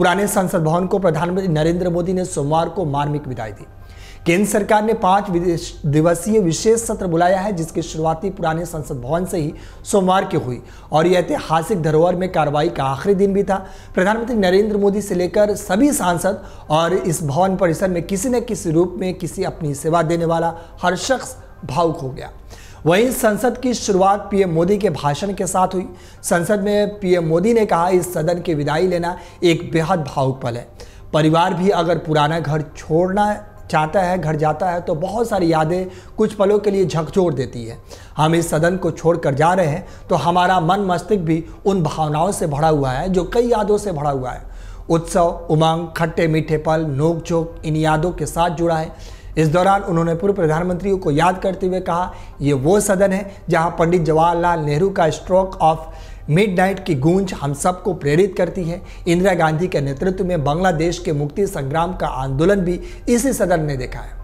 पुराने संसद भवन को प्रधानमंत्री नरेंद्र मोदी ने सोमवार को मार्मिक विदाई दी। केंद्र सरकार ने 5 दिवसीय विशेष सत्र बुलाया है, जिसकी शुरुआती पुराने संसद भवन से ही सोमवार की हुई और यह ऐतिहासिक धरोहर में कार्रवाई का आखिरी दिन भी था। प्रधानमंत्री नरेंद्र मोदी से लेकर सभी सांसद और इस भवन परिसर में किसी न किसी रूप में किसी अपनी सेवा देने वाला हर शख्स भावुक हो गया। वहीं संसद की शुरुआत पीएम मोदी के भाषण के साथ हुई। संसद में पीएम मोदी ने कहा, इस सदन की विदाई लेना एक बेहद भावुक पल है। परिवार भी अगर पुराना घर छोड़ना चाहता है, घर जाता है, तो बहुत सारी यादें कुछ पलों के लिए झकझोर देती है। हम इस सदन को छोड़कर जा रहे हैं तो हमारा मन मस्तिष्क भी उन भावनाओं से भरा हुआ है जो कई यादों से भरा हुआ है। उत्सव, उमंग, खट्टे मीठे पल, नोक झोंक इन यादों के साथ जुड़ा है। इस दौरान उन्होंने पूर्व प्रधानमंत्रियों को याद करते हुए कहा, ये वो सदन है जहां पंडित जवाहरलाल नेहरू का स्ट्रोक ऑफ मिडनाइट की गूंज हम सबको प्रेरित करती है। इंदिरा गांधी के नेतृत्व में बांग्लादेश के मुक्ति संग्राम का आंदोलन भी इसी सदन ने देखा है।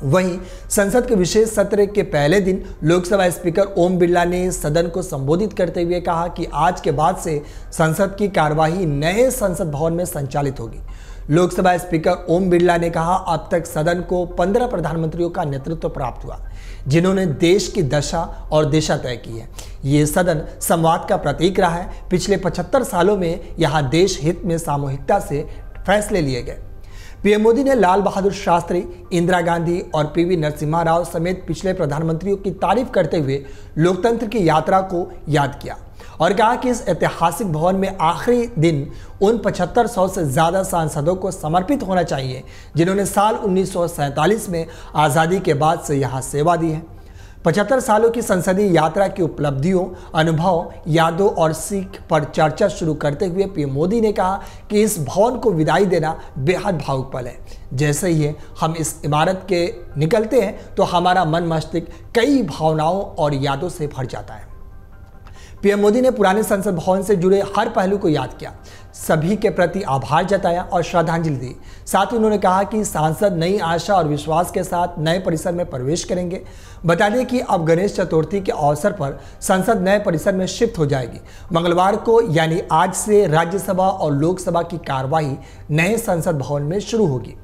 वहीं संसद के विशेष सत्र के पहले दिन लोकसभा स्पीकर ओम बिरला ने सदन को संबोधित करते हुए कहा कि आज के बाद से संसद की कार्यवाही नए संसद भवन में संचालित होगी। लोकसभा स्पीकर ओम बिरला ने कहा, अब तक सदन को 15 प्रधानमंत्रियों का नेतृत्व प्राप्त हुआ, जिन्होंने देश की दशा और दिशा तय की है। ये सदन संवाद का प्रतीक रहा है। पिछले 75 सालों में यहाँ देश हित में सामूहिकता से फैसले लिए गए। पीएम मोदी ने लाल बहादुर शास्त्री, इंदिरा गांधी और पीवी नरसिम्हा राव समेत पिछले प्रधानमंत्रियों की तारीफ करते हुए लोकतंत्र की यात्रा को याद किया और कहा कि इस ऐतिहासिक भवन में आखिरी दिन उन 7500 से ज़्यादा सांसदों को समर्पित होना चाहिए, जिन्होंने साल 1947 में आज़ादी के बाद से यहाँ सेवा दी है। 75 सालों की संसदीय यात्रा की उपलब्धियों, अनुभव, यादों और सीख पर चर्चा शुरू करते हुए पीएम मोदी ने कहा कि इस भवन को विदाई देना बेहद भावुक पल है। जैसे ही हम इस इमारत के निकलते हैं तो हमारा मन मस्तिष्क कई भावनाओं और यादों से भर जाता है। पीएम मोदी ने पुराने संसद भवन से जुड़े हर पहलू को याद किया, सभी के प्रति आभार जताया और श्रद्धांजलि दी। साथ ही उन्होंने कहा कि सांसद नई आशा और विश्वास के साथ नए परिसर में प्रवेश करेंगे। बता दें कि अब गणेश चतुर्थी के अवसर पर संसद नए परिसर में शिफ्ट हो जाएगी। मंगलवार को यानी आज से राज्यसभा और लोकसभा की कार्यवाही नए संसद भवन में शुरू होगी।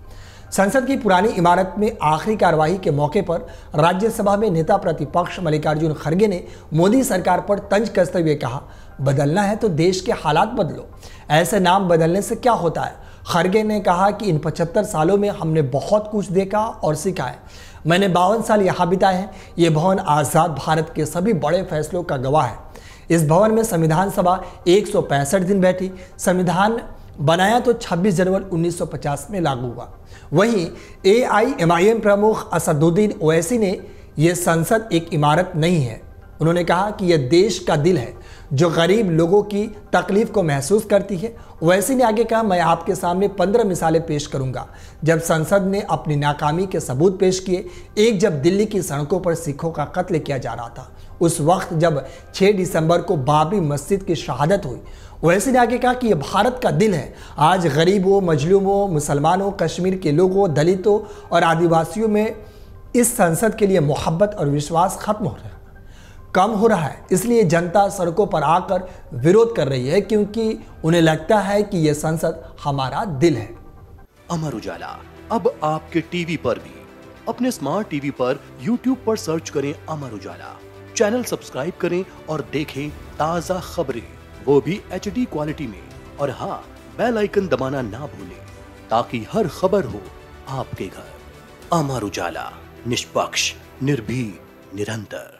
संसद की पुरानी इमारत में आखिरी कार्यवाही के मौके पर राज्यसभा में नेता प्रतिपक्ष मल्लिकार्जुन खड़गे ने मोदी सरकार पर तंज कसते हुए कहा, बदलना है तो देश के हालात बदलो, ऐसे नाम बदलने से क्या होता है। खड़गे ने कहा कि इन 75 सालों में हमने बहुत कुछ देखा और सीखा है। मैंने 52 साल यहाँ बिताए हैं। ये भवन आज़ाद भारत के सभी बड़े फैसलों का गवाह है। इस भवन में संविधान सभा 165 दिन बैठी। संविधान बनाया तो 26 जनवरी 1950 में लागू हुआ। वहीं AIMIM प्रमुख असदुद्दीन ओवैसी ने यह संसद एक इमारत नहीं है। उन्होंने कहा कि यह देश का दिल है जो गरीब लोगों की तकलीफ को महसूस करती है। ओवैसी ने आगे कहा, मैं आपके सामने 15 मिसालें पेश करूंगा जब संसद ने अपनी नाकामी के सबूत पेश किए। एक, जब दिल्ली की सड़कों पर सिखों का कत्ल किया जा रहा था, उस वक्त जब 6 दिसंबर को बाबरी मस्जिद की शहादत हुई। ओवैसी ने आगे कहा कि यह भारत का दिल है। आज गरीबों, मजलूमों, मुसलमानों, कश्मीर के लोगों, दलितों और आदिवासियों में इस संसद के लिए मोहब्बत और विश्वास कम हो रहा है। इसलिए जनता सड़कों पर आकर विरोध कर रही है, क्योंकि उन्हें लगता है कि यह संसद हमारा दिल है। अमर उजाला अब आपके टीवी पर भी। अपने स्मार्ट टीवी पर YouTube पर सर्च करें अमर उजाला, चैनल सब्सक्राइब करें और देखें ताजा खबरें, वो भी HD क्वालिटी में। और हाँ, बेल आइकन दबाना ना भूलें ताकि हर खबर हो आपके घर। अमर उजाला, निष्पक्ष, निर्भीक, निरंतर।